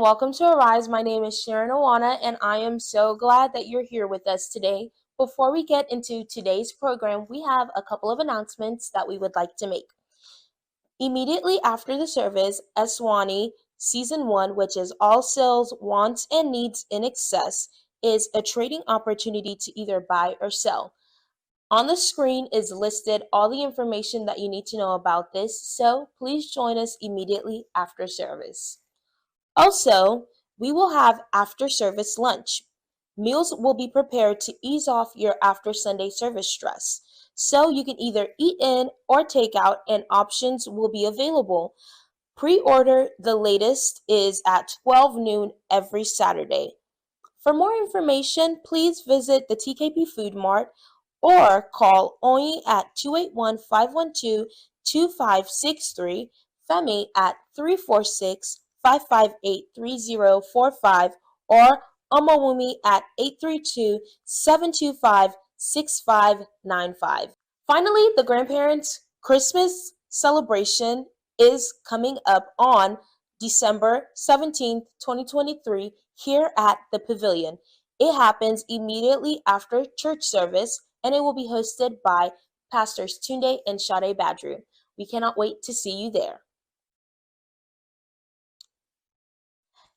welcome to Arise. My name is Sharon Awana, and I am so glad that you're here with us today. Before we get into today's program, we have a couple of announcements that we would like to make. Immediately after the service, Eswani Season 1, which is All Sales, Wants, and Needs in Excess, is a trading opportunity to either buy or sell. On the screen is listed all the information that you need to know about this, so please join us immediately after service. Also, we will have after-service lunch. Meals will be prepared to ease off your after Sunday service stress. So you can either eat in or take out, and options will be available. Pre-order the latest is at 12 noon every Saturday. For more information, please visit the TKP Food Mart or call Oyi at 281-512-2563, Femi at 346-558-3045, or Omawumi at 832-725-6595. Finally, the grandparents' Christmas celebration is coming up on December 17th, 2023, here at the Pavilion. It happens immediately after church service, and it will be hosted by Pastors Tunde and Sade Badru. We cannot wait to see you there.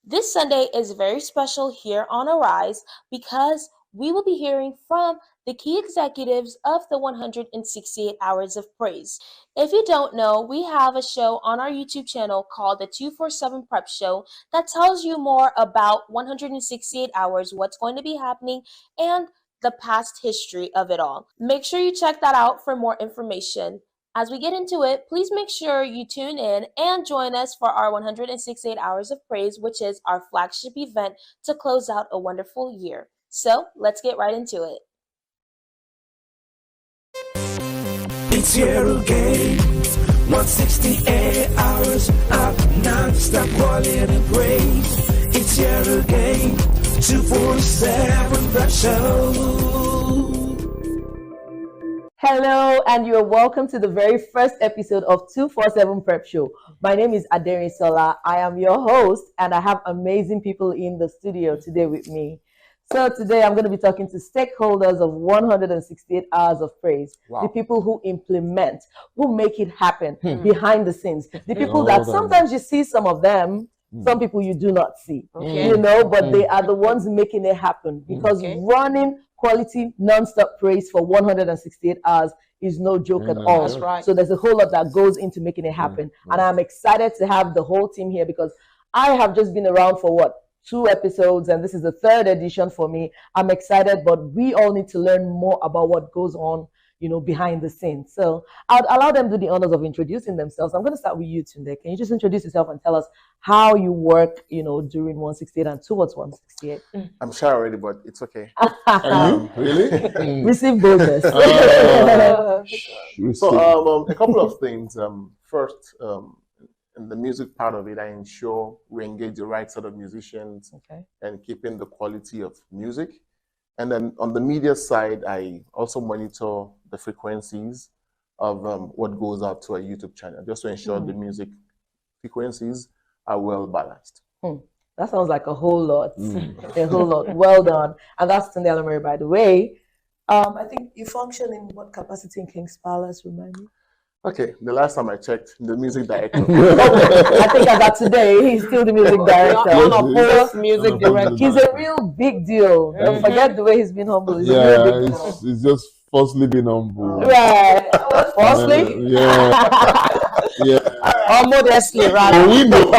This Sunday is very special here on Arise because we will be hearing from the key executives of the 168 Hours of Praise. If you don't know, we have a show on our YouTube channel called the 247 Prep Show that tells you more about 168 hours, what's going to be happening, and the past history of it all. Make sure you check that out for more information. As we get into it, please make sure you tune in and join us for our 168 Hours of Praise, which is our flagship event to close out a wonderful year. So let's get right into it. It's here again, 168 hours of non-stop quality and praise. It's here again, 247 Prep Show. Hello, and you're welcome to the very first episode of 247 Prep Show. My name is Aderi Sola. I am your host, and I have amazing people in the studio today with me. So today I'm going to be talking to stakeholders of 168 Hours of Praise, the people who implement, who make it happen behind the scenes, the people that sometimes you see some of them, some people you do not see, you know, but they are the ones making it happen because running quality non-stop praise for 168 hours is no joke at all. That's right. So there's a whole lot that goes into making it happen. And I'm excited to have the whole team here because I have just been around for 2 episodes, and this is the 3rd edition for me. I'm excited, but we all need to learn more about what goes on, you know, behind the scenes. So I'll allow them to do the honors of introducing themselves. I'm going to start with you, Tunde. Can you just introduce yourself and tell us how you work, you know, during 168 and towards 168? I'm sure already, but it's okay. Really? Receive bonus. So a couple of things. First, in the music part of it, I ensure we engage the right sort of musicians and keeping the quality of music. And then on the media side, I also monitor the frequencies of what goes out to a YouTube channel, just to ensure the music frequencies are well balanced. That sounds like a whole lot. A whole lot. Well done. And that's Tunde Alomere, by the way. I think you function in what capacity in King's Palace, remind me? Okay, the last time I checked, the music director. I think as of today, he's still the music director. Yes, Music director. He's a real big deal. Don't forget the way he's been humble. He's a real big deal. It's just falsely being humble. Right. Falsely? Or modestly, rather. We know.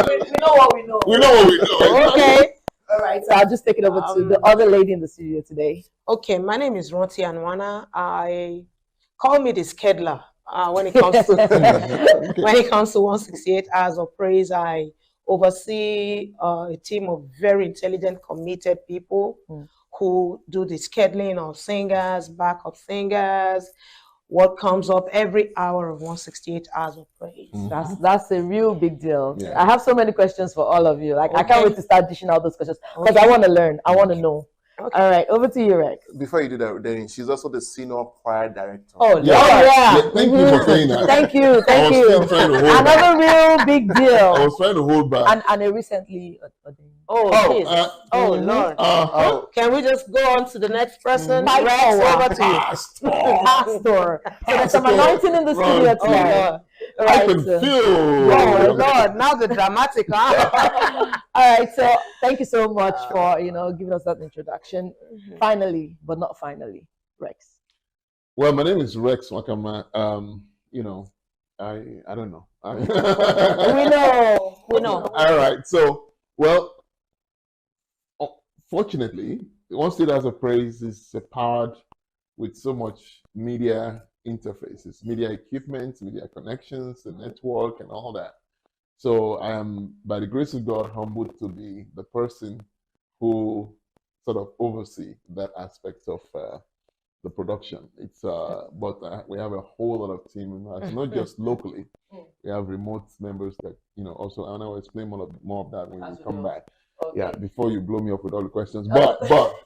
We know what we know. We know what we know. Okay. All right. So I'll just take it over to the other lady in the studio today. Okay, my name is Ronti Anwana. Call me the scheduler. When it comes to when it comes to 168 Hours of Praise, I oversee a team of very intelligent, committed people who do the scheduling of singers, backup singers, what comes up every hour of 168 Hours of Praise. That's a real big deal. I have so many questions for all of you. Like I can't wait to start dishing out those questions because I want to learn. I want to know. Okay. All right, over to you, Rex. Before you do that, then she's also the senior choir director. Oh, Yeah. yeah. Thank you for saying that. Thank you, I thank was you. still trying to hold back. Another real big I deal. was trying to hold back. And a recently. Oh, Oh, Jesus. Oh, Lord. Oh, Can we just go on to the next person? Mike Rex, Howard. over to you. Pastor. So there's some Pastor. anointing in the studio Right. Oh, tonight. Lord. All I right, can so- feel. Oh, Lord. Now the dramatic, huh? All right, so thank you so much for giving us that introduction. Finally, but not finally, Rex. Well, my name is Rex Wakama. I don't know. We know. All right. So, well, fortunately, One State House of Praise is powered with so much media interfaces, media equipment, media connections, the network, and all that. So I am, by the grace of God, humbled to be the person who sort of oversee that aspect of the production. It's but we have a whole lot of team members, not just locally. We have remote members that also, and I'll explain more of that when we come back. Okay. Yeah, before you blow me up with all the questions. But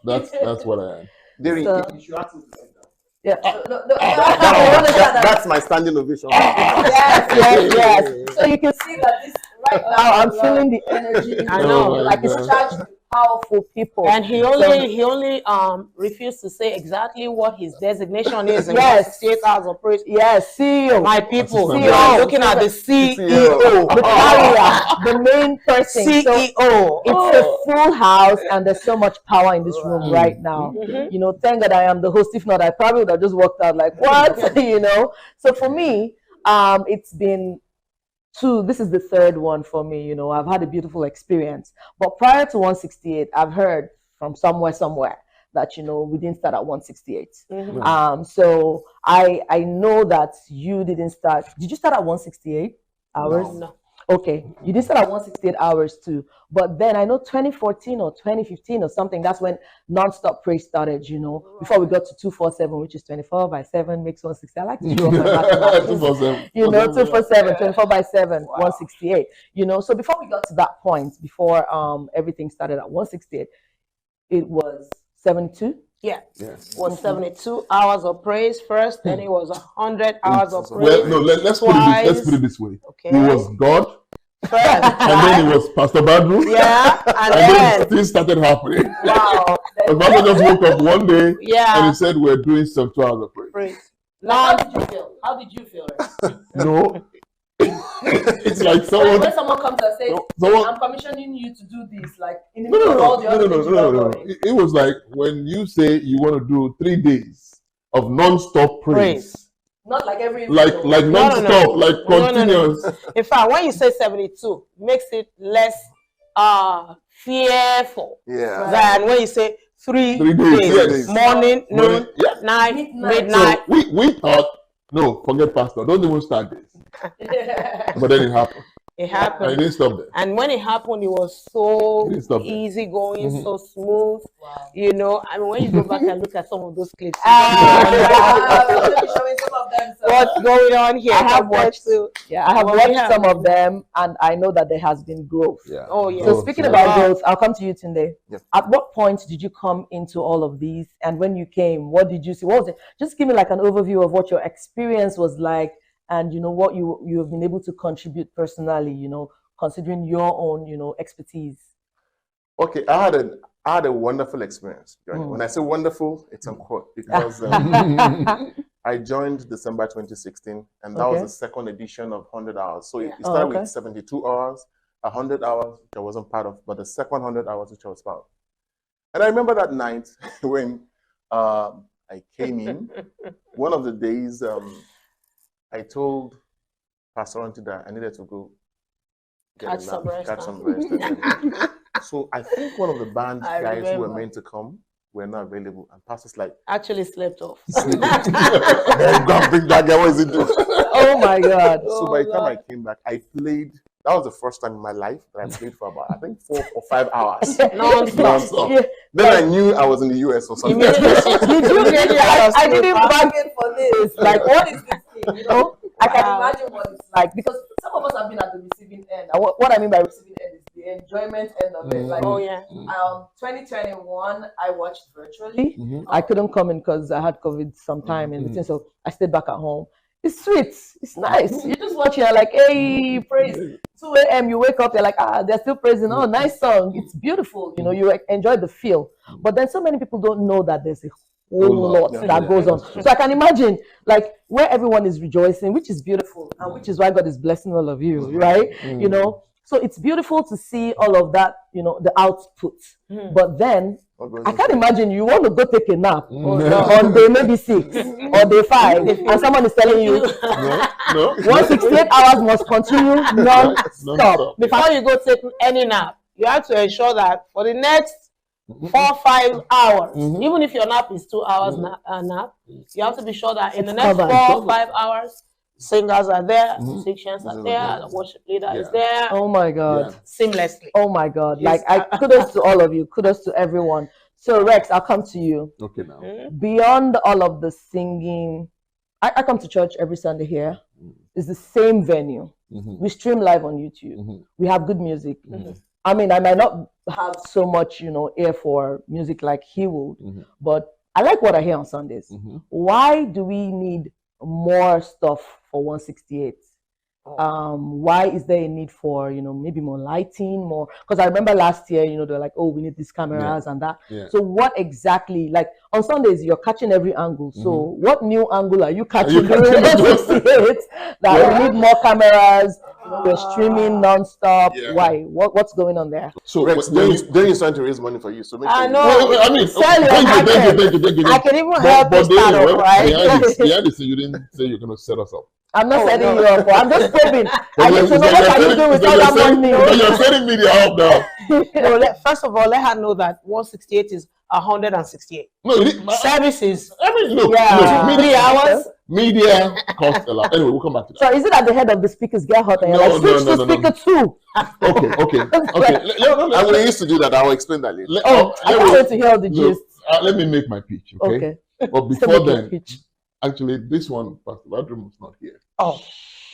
that's what I am. Derry, So- you should ask me to sit down. Yeah. That's my standing ovation. Yes. So you can see that this right now I'm feeling the energy. I know. Oh my Like it's God. charged with powerful people. And he only refused to say exactly what his designation is in Yes. 68 hours of praise. Yes, CEO. My people, Assistant you are CEO. looking at the CEO. The carrier, the main person. So CEO. it's a full house, and there's so much power in this room right now. Thank God I am the host. If not, I probably would have just walked out like, what? So for me, it's been this is the third one for me. I've had a beautiful experience. But prior to 168, I've heard from somewhere that we didn't start at 168. So I know that you didn't start. Did you start at 168 hours? No. Okay, you did start at 168 hours too. But then I know 2014 or 2015 or something, that's when Nonstop Praise started, before we got to 247, which is 24/7 makes 160. I like to show off my mathematics. 247. 247, 24/7, 168. So before we got to that point, before everything started at 168, it was 72. Yeah. Yes. Was 72 hours of praise first, then it was 100 hours of praise. Well, no, let's put it this way. Okay. It was God, First, and then it was Pastor Badru. yeah, And and then then things started happening. Wow. The pastor just woke up one day and yeah, he said, "We're doing some 2 hours of praise." praise. How Now, did you feel? How did you feel? No, it's like When someone. someone comes and says, Someone. I'm commissioning you to do this, like in the No, middle of all the no, other no, things no, you're no, no. doing. It was like when you say you want to do 3 days of non-stop praise. Not like every Like No, no, non-stop, no. like No, no, no. continuous. in fact, when you say 72, makes it less fearful Yeah. than when you say 3 3 days, days. yes. Morning, noon, Morning, yeah. night, Midnight. midnight. So we thought, no, forget pastor, don't even start this. But then it happened. It And it happened. didn't stop there. And when it happened, it was so It didn't stop there. easy going, Mhm. so smooth. Wow. I mean, when you go back and look at some of those clips, what's going on here? I have compared watched. to- Yeah, I have Well, watched yeah. some of them, and I know that there has been growth. Yeah. Oh, yeah. So speaking yeah. about growth, I'll come to you today. Yeah. At what point did you come into all of these? And when you came, what did you see? What was it? Just give me like an overview of what your experience was like, and what you have been able to contribute personally. Considering your own expertise. Okay, I had a wonderful experience. When I say wonderful, it's unquote because I joined December 2016, and that was Okay. the second edition of 100 hours. So it Oh, started okay. with 72 hours, 100 hours, which I wasn't part of, but the second 100 hours, which I was part of. And I remember that night when I came in, one of the days, I told Pastor Auntie that I needed to go Catch some rest, catch huh? some rest. And then- so I think one of the band I guys who were remember. meant to come were not available, and Pastor's like, Actually slept off. "Go and bring that guy. What is he doing?" Oh my God. So by the time I came back, I played. That was the first time in my life that I played for about, I think, 4 or 5 hours. Non-stop. Yeah. Then I knew I was in the US or something. Did you Immediately I didn't understood. bargain for this. Like, what is this thing? I can Wow. imagine what it's like, because some of us have been at the receiving end. And what I mean by receiving end is the enjoyment end of it. Like, Oh yeah. 2021, I watched virtually. I couldn't come in because I had COVID sometime in between, so I stayed back at home. It's sweet. It's nice. You just watch it, like, hey, praise. 2 a.m. you wake up, you're like, they're still praising. Oh, nice song. It's beautiful. You know, you enjoy the feel. But then so many people don't know that there's a whole lot that goes on. So I can imagine, like, where everyone is rejoicing, which is beautiful, and which is why God is blessing all of you, right? You know, so it's beautiful to see all of that, you know, the output. But then I can't imagine you want to go take a nap on day maybe 6 or day 5, and someone is telling you, 168 hours must continue non-stop. Before you go take any nap, you have to ensure that for the next 4-5 hours, even if your nap is 2 hours nap, you have to be sure that in the next 4-5 hours, singers are there, musicians are there, the worship leader is there. Oh my God. Seamlessly. Oh my God. Like, kudos to all of you. Kudos to everyone. So Rex, I'll come to you. Okay, now. Beyond all of the singing, I come to church every Sunday here. It's the same venue. We stream live on YouTube. We have good music. I mean, I might not have so much, you know, ear for music like he would, but I like what I hear on Sundays. Why do we need more stuff for 168? Why is there a need for, you know, maybe more lighting, more? Because I remember last year, you know, they're like, oh, we need these cameras and that. So what exactly, like on Sundays, you're catching every angle. So what new angle are you catching during 168 that we need more cameras? We're streaming non-stop. Why? What's going on there? So Rex, then you're starting to raise money for you. So make sure. I mean, thank you. I can even help you start off, right? Behind this, you didn't say you're going to set us up. I'm not setting you up. I'm just probing. I need to know what are you doing with all that money. You're setting me up now. No, first of all, let her know that 168 is 168. No, services. Look, 3 hours. Media costs a lot. Anyway, we'll come back to that. So is it at the head of the speakers get hot and you're like, switch to speaker 2? Okay. I'm going to used to do that. I'll explain that later. I can't wait to hear the gist. Let me make my pitch, okay? But before then, actually, this one, Pastor Badrum was not here. Oh,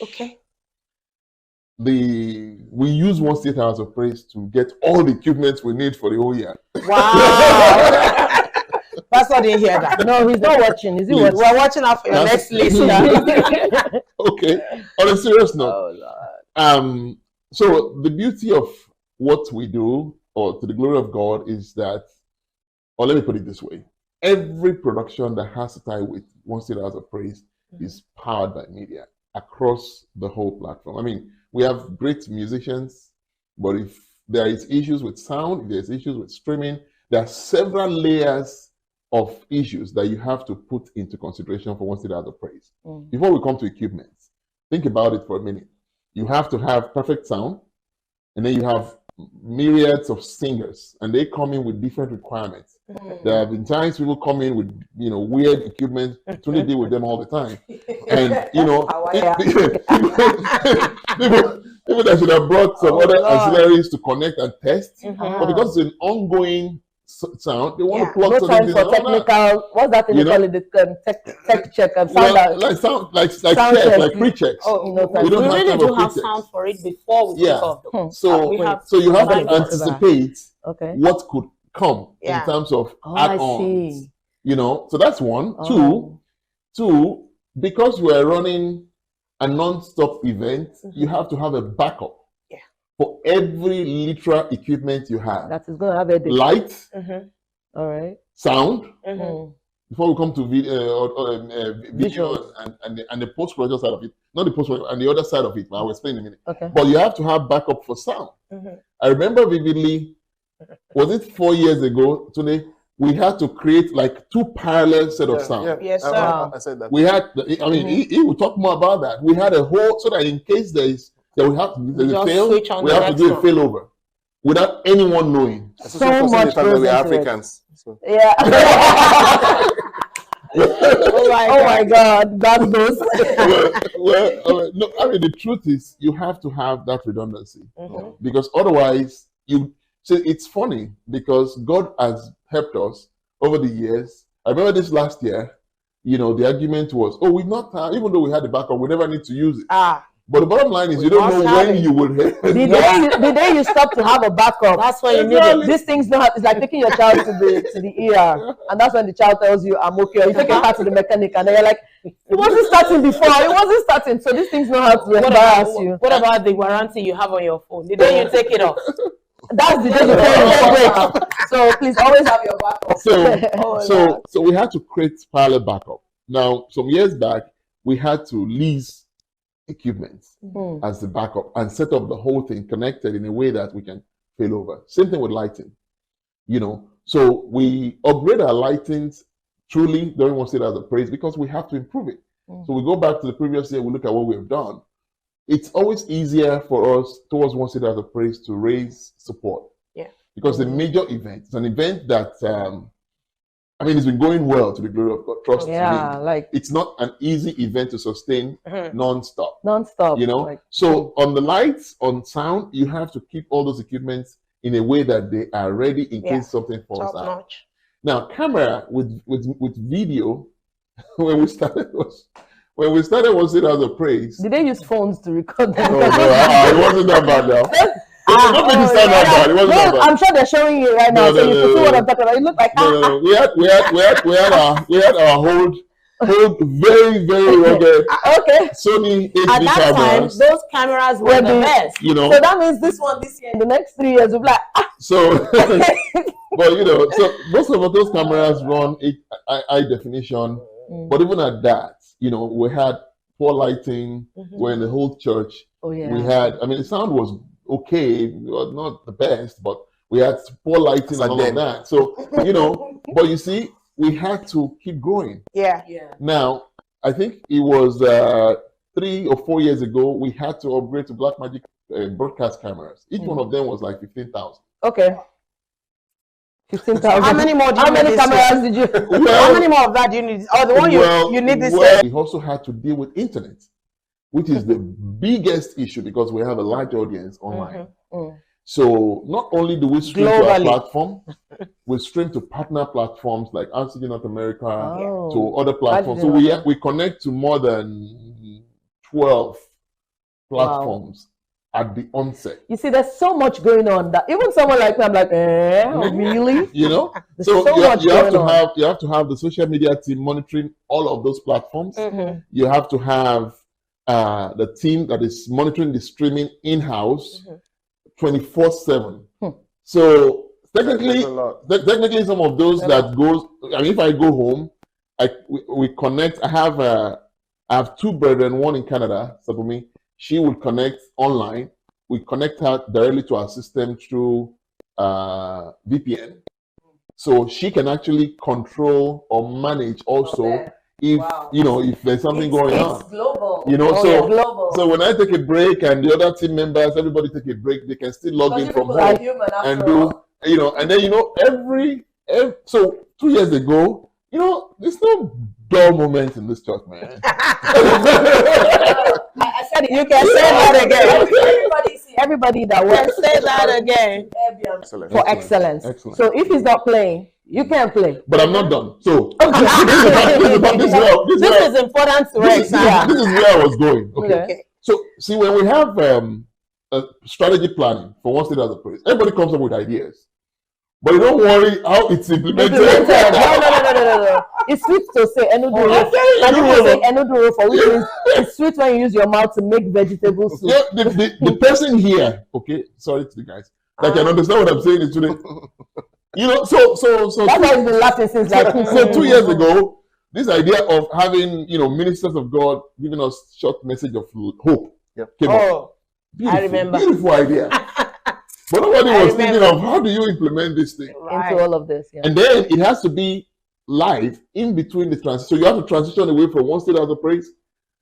okay. We use 168 hours of praise to get all the equipment we need for the whole year. Wow. Pastor didn't hear that. No, he's not watching. Is he watching? We're watching out for your next listener. Okay. On a serious note, so the beauty of what we do, or to the glory of God, is that, or let me put it this way: every production that has to tie with 168 hours of praise is powered by media across the whole platform. I mean, we have great musicians, but if there is issues with sound, if there's issues with streaming, there are several layers of issues that you have to put into consideration for 168 hours of praise. Before we come to equipment, think about it for a minute. You have to have perfect sound, and then you have myriads of singers, and they come in with different requirements. There have been times people come in with, you know, weird equipment. Tony deal with them all the time, and you know, people that should have brought some other auxiliaries to connect and test, but because it's an ongoing sound, they want to plug no time for technical. What's that thing you call it? The tech check and sound out. Like sound check, like pre-checks. We really do have sound for it before we take off. So you have to anticipate what could come in terms of add-ons. You know, so that's one. Two, because we're running a non-stop event, you have to have a backup for every literal equipment you have. That is going to have a light, all right, sound. Before we come to video and the post-production side of it, not the post-production, and the other side of it, I'll explain in a minute. But you have to have backup for sound. I remember vividly, was it 4 years ago today, we had to create like 2 parallel set of sound. Yes, sir. I said that. We had, I mean, he will talk more about that. We had a whole, so that in case there is, that we have to fail, we have to do a failover without anyone knowing. So much we're Africans. So. Yeah. Oh my God, God knows. No, I mean, the truth is, you have to have that redundancy because otherwise, it's funny because God has helped us over the years. I remember this last year, you know, the argument was, oh, we've not, even though we had the backup, we never need to use it. But the bottom line is you don't know when you will hit. The day you stop to have a backup, that's when you need it. These things don't have. It's like taking your child to the ER, and that's when the child tells you, "I'm okay." Or you take a car to the mechanic, and then you're like, "It wasn't starting before. It wasn't starting." So these things don't have to embarrass you. What about the warranty you have on your phone? The day you take it off. That's the day you take a break. So please always have your backup. So we had to create parallel backup. Now, some years back, we had to lease equipment as the backup and set up the whole thing connected in a way that we can fail over. Same thing with lighting, So we upgrade our lighting truly during one state as a praise because we have to improve it. So we go back to the previous year, we look at what we have done. It's always easier for us towards one state as a praise to raise support. Yeah. Because the major event, it's an event that it's been going well to the glory of God. Trust me. It's not an easy event to sustain non-stop. So on the lights, on sound, you have to keep all those equipments in a way that they are ready in case something falls out. Now, camera with video, when we started one state as a praise. Did they use phones to record them? No, it wasn't that bad now. I'm sure they're showing you right now, so you can see what I'm talking about. It looked like we had our whole very, very rugged Sony HD At that cameras. time, those cameras were the best. So that means this one this year, in the next 3 years, we'll be like, So, but so most of those cameras run high definition. But even at that, we had poor lighting. We're in the whole church. We had, the sound was okay, it was not the best, but we had poor lighting and all of that. So, but you see, we had to keep growing. Yeah. Now, I think it was 3 or 4 years ago, we had to upgrade to Blackmagic broadcast cameras. Each one of them was like 15,000. Okay. 15,000. How many more do you How many cameras did you? How many more of that do you need? Or the one you need this year? We also had to deal with internet, which is the biggest issue because we have a large audience online. So not only do we stream to our platform, we stream to partner platforms like RCCG North America, to other platforms. So we connect to more than 12 platforms at the onset. You see, there's so much going on that even someone like me, I'm like, really? So you have to have the social media team monitoring all of those platforms. You have to have the team that is monitoring the streaming in-house 24/7. So technically some of those that goes, if I go home, we connect. I have 2 brethren, one in Canada, Sabumi. She will connect online. We connect her directly to our system through VPN. So she can actually control or manage also if there's something going on. Global. Global. So when I take a break and the other team members, everybody take a break, they can still log in from home and do, and then so 2 years ago, there's no dull moment in this church, man. I said it. You can say that again. Everybody that works. Say that again. For excellence. So if he's not playing, you can't play. But I'm not done. So this is important to us. This is where I was going. Okay. So see, when we have a strategy planning for one state as a praise, everybody comes up with ideas. But you don't worry how it's implemented. No. It's sweet to say enuduro for which means it's sweet when you use your mouth to make vegetable soup. Yeah, the person here, okay, sorry to the guys, that can understand what I'm saying is today. So that's why it's been laughing since like 2 years ago. This idea of having ministers of God giving us short message of hope came up. I remember. Beautiful idea. But nobody was thinking of how do you implement this thing into all of this. And then it has to be live in between the transition. So you have to transition away from one state as a praise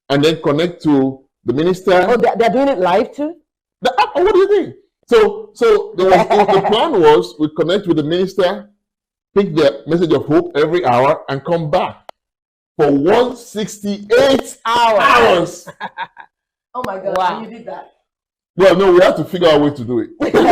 and then connect to the minister. Oh, they're doing it live too? What do you think? So the plan was we connect with the minister, pick the message of hope every hour, and come back for 168 hours. Oh my God! Wow. You did that. Well, no, we have to figure out a way to do it. We did it.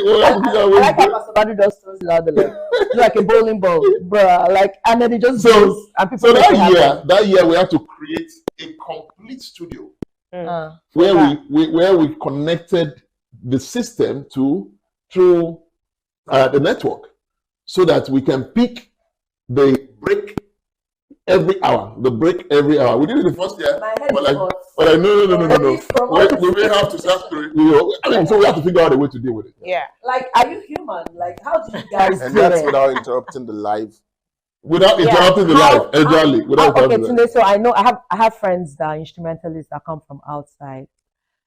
We have to figure out a way to do it. Pastor Badu just throws it out the leg. Like a bowling ball, bruh. And then it just goes. And people that year we had to create a complete studio Mm. where we connected the system through the network, so that we can pick the break every hour. The break every hour. We did it the first year, but no. We may have to start so we have to figure out a way to deal with it. Yeah. Like, are you human? Like, how do you guys And do that's it? without interrupting the live. Without interrupting the life, exactly. Okay, Tunde, so I know I have friends that are instrumentalists that come from outside.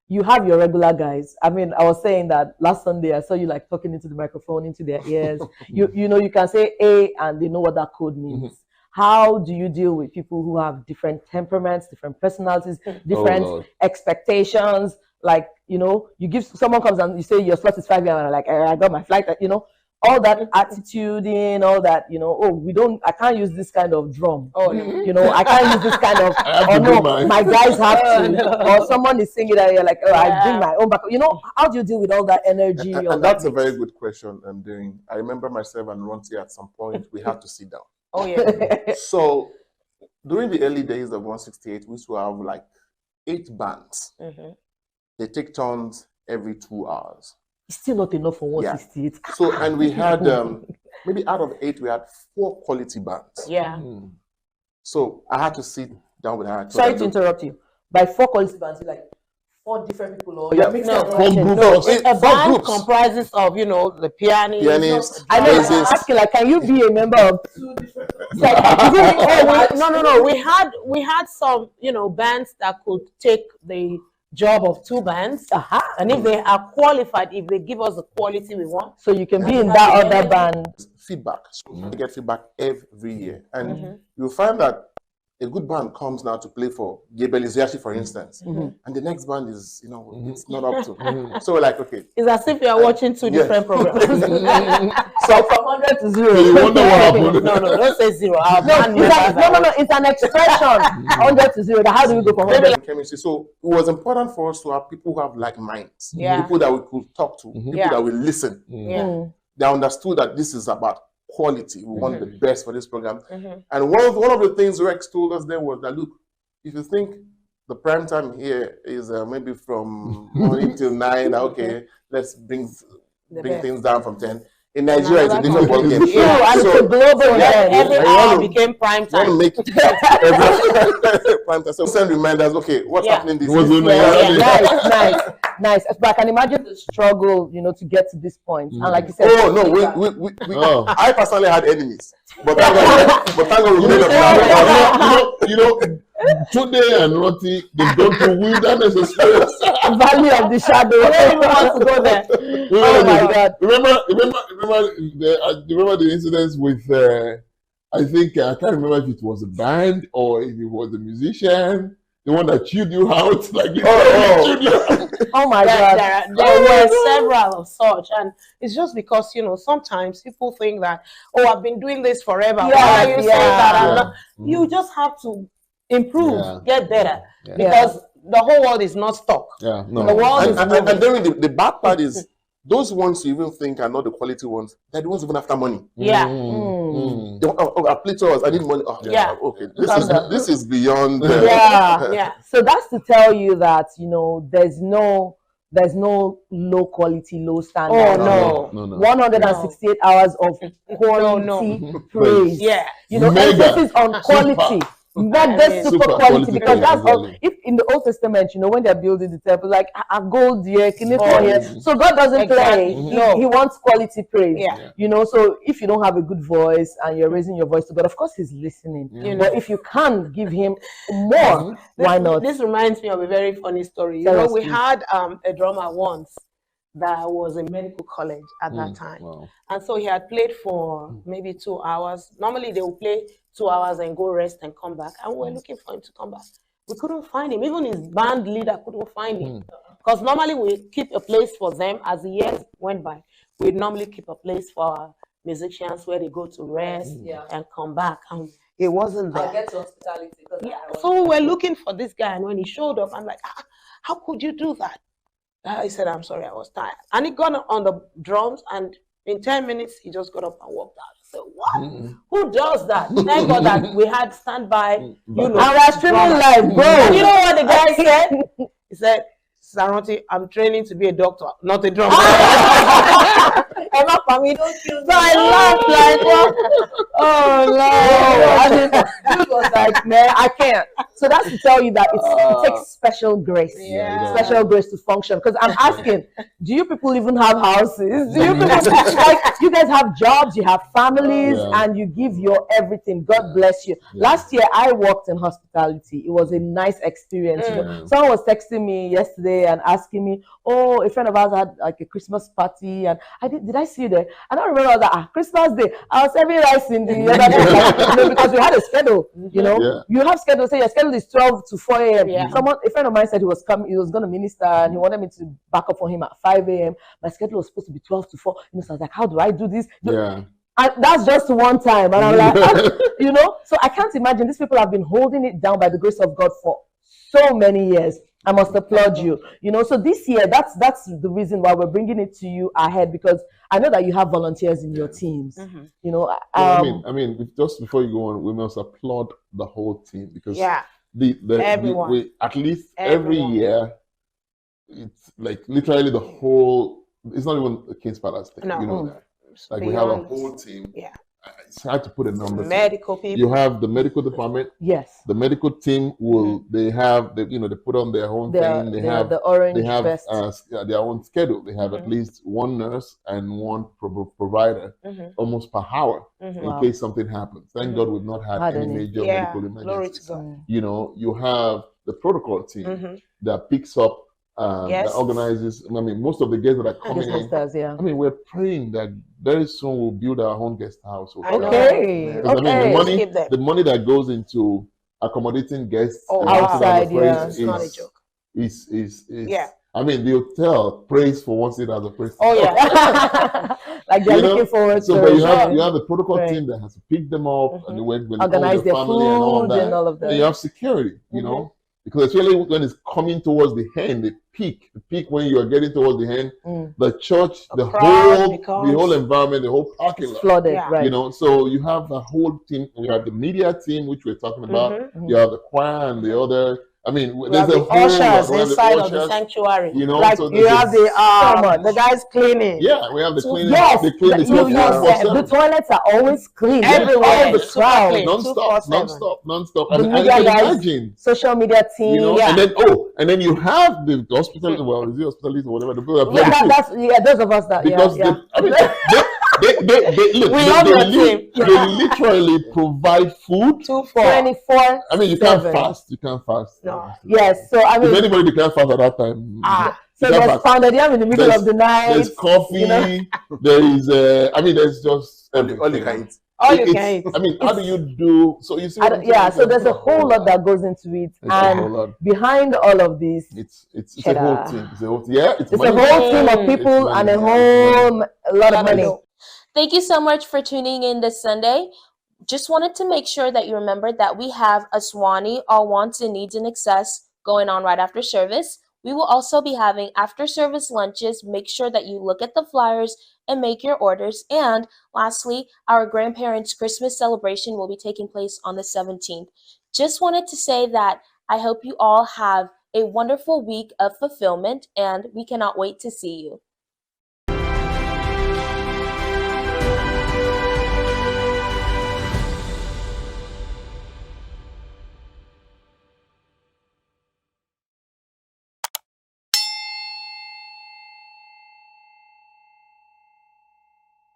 You have your regular guys. I mean, I was saying that last Sunday I saw you like talking into the microphone, into their ears. you know, you can say A and they know what that code means. How do you deal with people who have different temperaments, different personalities, different expectations? Like, you know, you give someone comes and you say your slot is 5 p.m. and I'm like, I got my flight, you know. All that attitude in, all that, you know, I can't use this kind of drum. You know, I can't use this kind of, my guys have to. Or someone is singing that you're like, I bring my own back. You know, how do you deal with all that energy? And that's a very good question I'm doing. I remember myself and Ronti at some point, we had to sit down. Oh, yeah. So during the early days of 168, we used to have like 8 bands. They take turns every 2 hours. It's still not enough for 168. Yeah. So, and we had, maybe out of 8, we had 4 quality bands. Yeah. So I had to sit down with her. Sorry to interrupt you. By 4 quality bands, you're like 4 different people, or yeah. A band comprises of, you know, the pianist. I know. I'm asking, like, can you be a member of 2 different? No. We had some, you know, bands that could take the job of 2 bands, and if they are qualified, if they give us the quality we want, so you can be in that other band. Feedback. So we get feedback every year, and you'll find that a good band comes now to play for Gabriel Iziashi, for instance, and the next band is, you know, it's not up to. So we're like, okay, it's as if you are watching 2 different programs. So from 100 to 0. You wonder what happened. No, don't say 0. It's an expression. 100 to 0. How do you go from 100? Chemistry. So it was important for us to have people who have like minds, Yeah. people that we could talk to, people that will listen. Yeah. They understood that this is about quality. We want the best for this program. And one of the things Rex told us then was that, look, if you think the prime time here is maybe from morning till 9, okay, let's bring things down from 10. In Nigeria, it's a different ball game. And it's a global event. Every hour became prime time. Want to make every prime time. So send reminders. Okay, what's happening this year? Nice. But I can imagine the struggle, you know, to get to this point. And like you said, I personally had enemies, but thank God we made up now. You know, Tunde and Roti, they've gone through wilderness experience. Valley of the shadow. Where want to go there? Oh my God! Remember the incidents with? I think I can't remember if it was a band or if it was a musician. The one that chewed you out, like oh my God! There were several of such, and it's just because, you know, sometimes people think that, oh, I've been doing this forever. Why are you saying that? I'm not? You just have to improve, get better, because the whole world is not stuck. Yeah, no. The world is moving. And then the bad part is, those ones you even think are not the quality ones, they're the ones even after money. Yeah. I played 2 hours, I need money. Okay. This is beyond. So that's to tell you that, you know, there's no low quality, low standard. Oh no. 168 hours of quality praise. Yeah. You know, emphasis on quality. Not just super quality, because that's all. If in the Old Testament, you know, when they're building the temple, like a gold here, here. So God doesn't play. He wants quality praise. Yeah. You know, so if you don't have a good voice and you're raising your voice to God, of course He's listening. But if you can't give Him more, why not? This reminds me of a very funny story. You know, we had a drummer once that was in medical college at that time. Wow. And so he had played for maybe 2 hours. Normally they would play 2 hours and go rest and come back. And we were looking for him to come back. We couldn't find him. Even his band leader couldn't find him. Because normally we keep a place for them. As the years went by, we'd normally keep a place for our musicians where they go to rest and come back. And it wasn't there. I'll get to hospitality. So we were looking for this guy. And when he showed up, I'm like, how could you do that? He said, I'm sorry, I was tired. And he got on the drums, and in 10 minutes, he just got up and walked out. I said, what? Who does that? Thank God that we had standby, you know. And we're streaming drama. live, bro. And you know what the guy said? He said, Saranti, I'm training to be a doctor, not a drummer. Emma, for me, don't kill me. So I laughed like, what? Oh, Lord. I mean, it was like, man, I can't. So that's to tell you that it takes special grace. Yeah. Special grace to function. Because I'm asking, do you people even have houses? Do you people, like, you guys have jobs, you have families, and you give your everything. God bless you. Last year, I worked in hospitality. It was a nice experience. You know, someone was texting me yesterday and asking me, oh, a friend of ours had like a Christmas party, and did I see you there? I don't remember that. Christmas Day, I was serving rice in the other day, like, you know, because we had a schedule. You know, you have schedule. Say your schedule is 12 to 4 a.m. A friend of mine said he was going to minister, and he wanted me to back up for him at 5 a.m. My schedule was supposed to be 12 to 4. You know, so I was like, how do I do this? And that's just one time, and I'm like, you know. So I can't imagine these people have been holding it down by the grace of God for so many years. I must applaud you. You know, so this year, that's the reason why we're bringing it to you ahead, because I know that you have volunteers in your teams. You know, I mean, just before you go on, we must applaud the whole team, because everyone, at least every year, it's like literally the whole. It's not even a King's Palace thing. You know that. Like we have a whole team. It's hard to put a number. Medical people. You have the medical department. Yes. The medical team will. They have. They put on their own thing. They have the orange. They have vest. Their own schedule. They have at least one nurse and one provider, almost per hour, in case something happens. Thank God we've not had any major medical emergencies. Glory to God. You know, you have the protocol team that picks up. That organizes. I mean, most of the guests that are coming in. I mean, we're praying that very soon we'll build our own guest house. Okay. I mean, the money that goes into accommodating guests outside, it's not a joke. Is I mean, the hotel prays for one seat as a praise. Oh yeah, like they're looking forward to. So, but you have the protocol team that has to pick them up and when organize their family food and all of that. And you have security, you know. Because especially when it's coming towards the end, the peak when you are getting towards the end, the church, the whole environment, the whole parking lot, flooded, right? You know, so you have the whole team. You have the media team, which we're talking about. You have the choir and the other. I mean, there's a whole ushers inside of the sanctuary. You know, like so you have the guys cleaning. Yeah, we have the cleaning. Yes, they clean the toilets are always clean. Everywhere, all the crowd, non-stop. The media guys, social media team, you know, and then you have the hospital. Well, is it hospitality or whatever? The people those of us that because they literally provide food 24. I mean, you can't fast. You can't fast. No. Yes. So I mean, if anybody can't fast at that time. So there's pounded yam in the middle of the night. There's coffee. You know? There is. I mean, there's just everything. All you can eat. All you can eat. I mean, how do you do? So you see. So there's a whole lot that goes into it, and behind all of this, it's a whole team. It's a whole team of people and a lot of money. Thank you so much for tuning in this Sunday. Just wanted to make sure that you remember that we have a Swanee All Wants and Needs in Excess going on right after service. We will also be having after service lunches. Make sure that you look at the flyers and make your orders. And lastly, our grandparents' Christmas celebration will be taking place on the 17th. Just wanted to say that I hope you all have a wonderful week of fulfillment, and we cannot wait to see you.